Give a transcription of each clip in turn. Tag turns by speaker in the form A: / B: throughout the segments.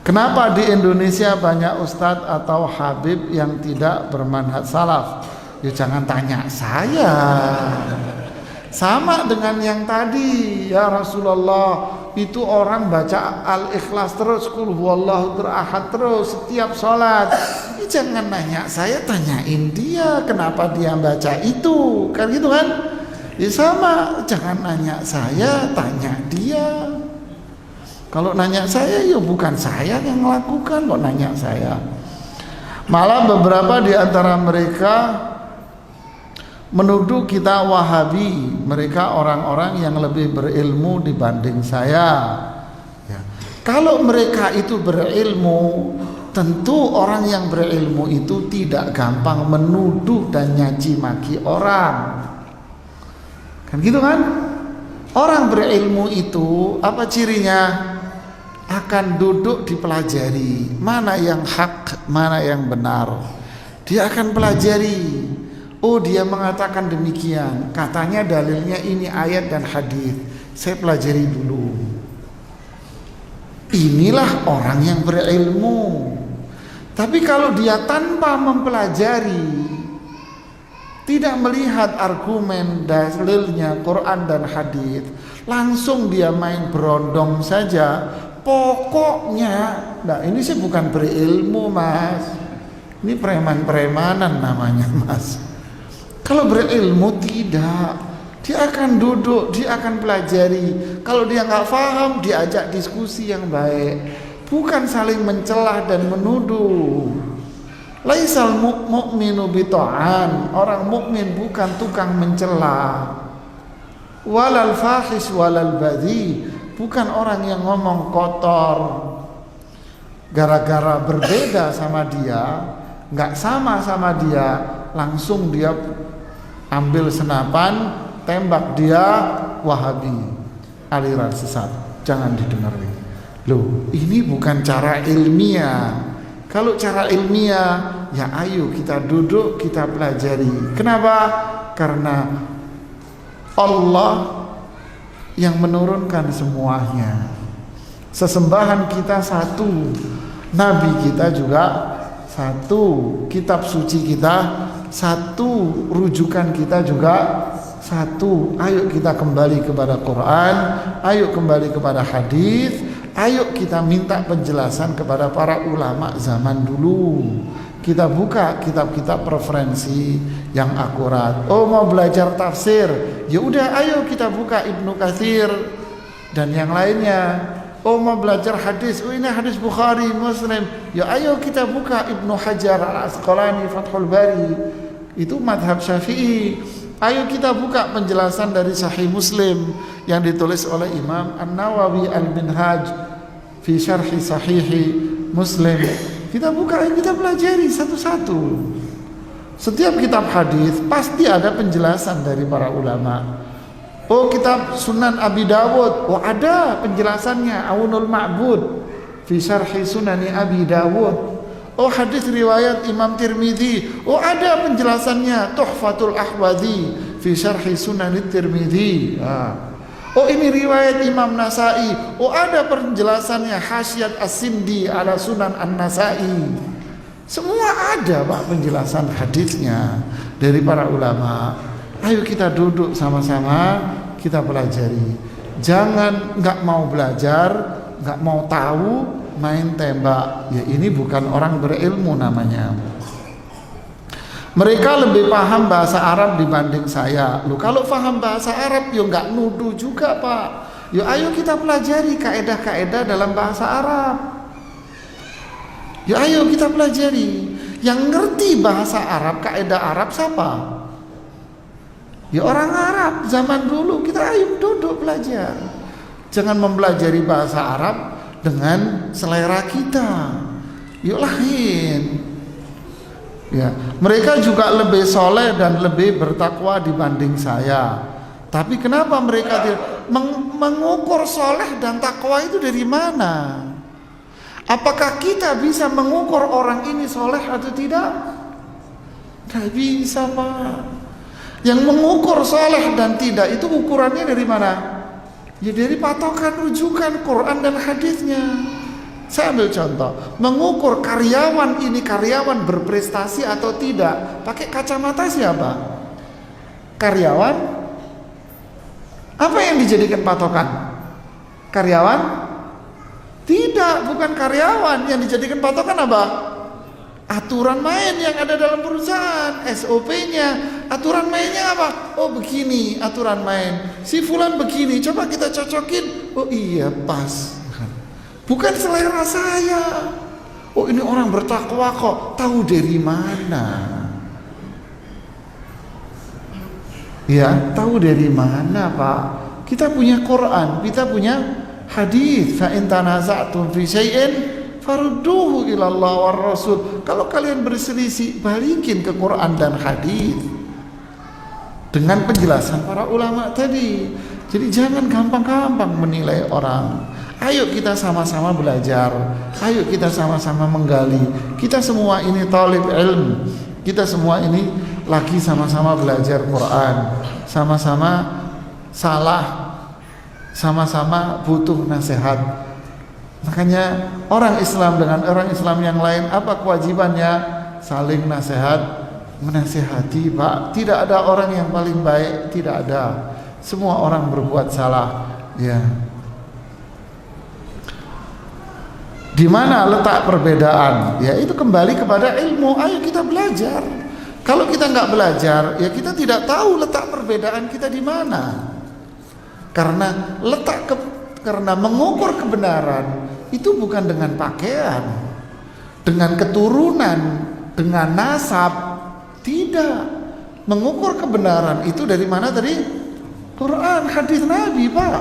A: Kenapa di Indonesia banyak ustadz atau habib yang tidak bermanhaj salaf? Ya jangan tanya saya. Sama dengan yang tadi, ya Rasulullah, itu orang baca Al-Ikhlas terus, Qul huwallahu ahad terus setiap sholat. Ya jangan nanya saya, tanyain dia kenapa dia baca itu, kan gitu kan? Ya sama, jangan nanya saya, tanya dia. Kalau nanya saya, ya bukan saya yang melakukan, kok nanya saya. Malah beberapa di antara mereka menuduh kita Wahabi, mereka orang-orang yang lebih berilmu dibanding saya. Ya. Kalau mereka itu berilmu, tentu orang yang berilmu itu tidak gampang menuduh dan nyaci maki orang. Kan gitu kan? Orang berilmu itu apa cirinya? Akan duduk dipelajari mana yang hak, mana yang benar. Dia akan pelajari. Oh, dia mengatakan demikian, katanya dalilnya ini ayat dan hadis. Saya pelajari dulu. Inilah orang yang berilmu. Tapi kalau dia tanpa mempelajari, tidak melihat argumen dalilnya Quran dan hadis, langsung dia main berondong saja. Pokoknya, nah ini sih bukan berilmu, Mas. Ini preman-premanan namanya, Mas. Kalau berilmu tidak, dia akan duduk, dia akan pelajari. Kalau dia nggak paham, diajak diskusi yang baik, bukan saling mencelah dan menuduh. Laisal mu'minu bita'an, orang mukmin bukan tukang mencela. Walal fahish walal badhi, bukan orang yang ngomong kotor. Gara-gara berbeda sama dia, nggak sama dia, langsung dia ambil senapan, tembak dia, Wahabi, aliran sesat, jangan didengarin. Loh, ini bukan cara ilmiah. Kalau cara ilmiah, ya ayo kita duduk, kita pelajari. Kenapa? Karena Allah yang menurunkan semuanya. Sesembahan kita satu, Nabi kita juga satu, kitab suci kita satu, rujukan kita juga satu. Ayo kita kembali kepada Quran, ayo kembali kepada hadis, ayo kita minta penjelasan kepada para ulama zaman dulu. Kita buka kitab-kitab referensi yang akurat. Oh, mau belajar tafsir, ya udah ayo kita buka Ibnu Katsir dan yang lainnya. Oh, mau belajar hadis, oh ini hadis Bukhari, Muslim, ya ayo kita buka Ibnu Hajar Al-Asqalani, Fathul Bari, itu madhab Syafi'i. Ayo kita buka penjelasan dari Sahih Muslim yang ditulis oleh Imam An-Nawawi Al-Minhaj fi Syarhi Sahihi Muslim. Kita buka, ayo kita pelajari satu-satu. Setiap kitab hadis pasti ada penjelasan dari para ulama. Oh, kitab Sunan Abi Dawud, oh ada penjelasannya, Aunul Ma'bud fi Syarhi Sunani Abi Dawud. Oh, hadis riwayat Imam Tirmidzi, oh ada penjelasannya, Tuhfatul Ahwazi fi Syarhi Sunan Tirmidzi. Oh, ini riwayat Imam Nasai, oh ada penjelasannya, Hasyiat As-Sindi ala Sunan An-Nasai. Semua ada Pak penjelasan hadisnya dari para ulama. Ayo kita duduk sama-sama, kita pelajari. Jangan nggak mau belajar, nggak mau tahu, main tembak. Ya ini bukan orang berilmu namanya. Mereka lebih paham bahasa Arab dibanding saya. Loh, kalau paham bahasa Arab, ya nggak nuduh juga Pak. Ya ayo kita pelajari kaedah-kaedah dalam bahasa Arab. Ya ayo kita pelajari. Yang ngerti bahasa Arab, kaedah Arab siapa? Ya orang Arab zaman dulu. Kita ayo duduk belajar. Jangan mempelajari bahasa Arab dengan selera kita. Yuk lain. Ya, mereka juga lebih soleh dan lebih bertakwa dibanding saya. Tapi kenapa mereka mengukur soleh dan takwa itu dari mana? Apakah kita bisa mengukur orang ini soleh atau tidak? Tidak bisa Pak. Yang mengukur soleh dan tidak itu ukurannya dari mana? Ya dari patokan rujukan Quran dan hadisnya. Saya ambil contoh, mengukur karyawan ini karyawan berprestasi atau tidak pakai kacamata siapa? Karyawan? Apa yang dijadikan patokan? Karyawan? Tidak, bukan karyawan. Yang dijadikan patokan apa? Aturan main yang ada dalam perusahaan, SOP-nya. Aturan mainnya apa? Oh begini aturan main. Si fulan begini, coba kita cocokin. Oh iya pas. Bukan selera saya. Oh ini orang bertakwa kok. Tahu dari mana? Ya, tahu dari mana, Pak? Kita punya Quran, kita punya hadis. Fa in tanaza'tum fi syai'in farudduhu ila Allah war Rasul. Kalau kalian berselisih, balikin ke Quran dan hadis dengan penjelasan para ulama tadi. Jadi jangan gampang-gampang menilai orang. Ayo kita sama-sama belajar. Ayo kita sama-sama menggali. Kita semua ini talib ilmu. Kita semua ini lagi sama-sama belajar Quran. Sama-sama salah. Sama-sama butuh nasihat. Makanya orang Islam dengan orang Islam yang lain, apa kewajibannya? Saling nasihat, menasihati, Pak. Tidak ada orang yang paling baik, tidak ada. Semua orang berbuat salah. Ya. Di mana letak perbedaan? Ya itu kembali kepada ilmu. Ayo kita belajar. Kalau kita nggak belajar, ya kita tidak tahu letak perbedaan kita di mana. Karena karena mengukur kebenaran itu bukan dengan pakaian, dengan keturunan, dengan nasab, tidak. Mengukur kebenaran itu dari mana tadi? Quran, hadis Nabi, Pak.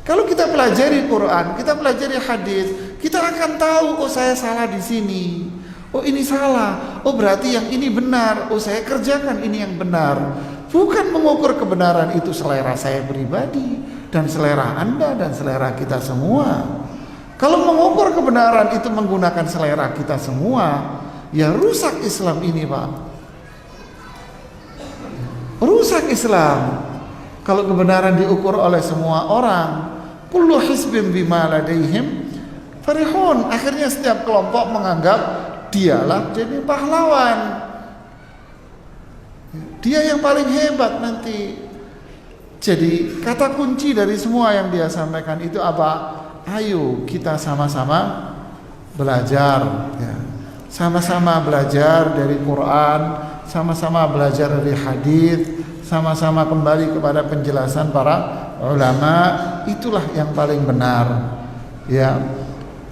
A: Kalau kita pelajari Quran, kita pelajari hadis, kita akan tahu, oh saya salah di sini, oh ini salah, oh berarti yang ini benar, oh saya kerjakan ini yang benar. Bukan mengukur kebenaran itu selera saya pribadi dan selera Anda dan selera kita semua. Kalau mengukur kebenaran itu menggunakan selera kita semua, ya rusak Islam ini, Pak. Rusak Islam. Kalau kebenaran diukur oleh semua orang, kullu hizbin bima ladaihim farihun. Akhirnya setiap kelompok menganggap dialah jadi pahlawan. Dia yang paling hebat nanti. Jadi kata kunci dari semua yang dia sampaikan itu apa? Ayo kita sama-sama belajar, ya. Sama-sama belajar dari Quran, sama-sama belajar dari hadis, sama-sama kembali kepada penjelasan para ulama. Itulah yang paling benar. Ya.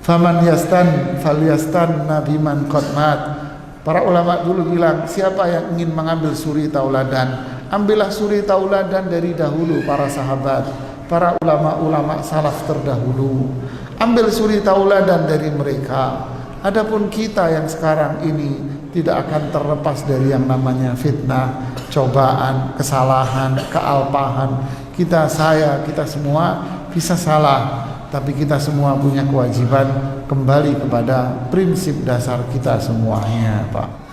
A: Faman yastan falyastan nabiman qad mat. Para ulama dulu bilang, siapa yang ingin mengambil suri tauladan, ambillah suri tauladan dari dahulu para sahabat, para ulama-ulama salaf terdahulu. Ambil suri tauladan dari mereka. Adapun kita yang sekarang ini tidak akan terlepas dari yang namanya fitnah, cobaan, kesalahan, kealpahan. Kita semua bisa salah, tapi kita semua punya kewajiban kembali kepada prinsip dasar kita semuanya, Pak.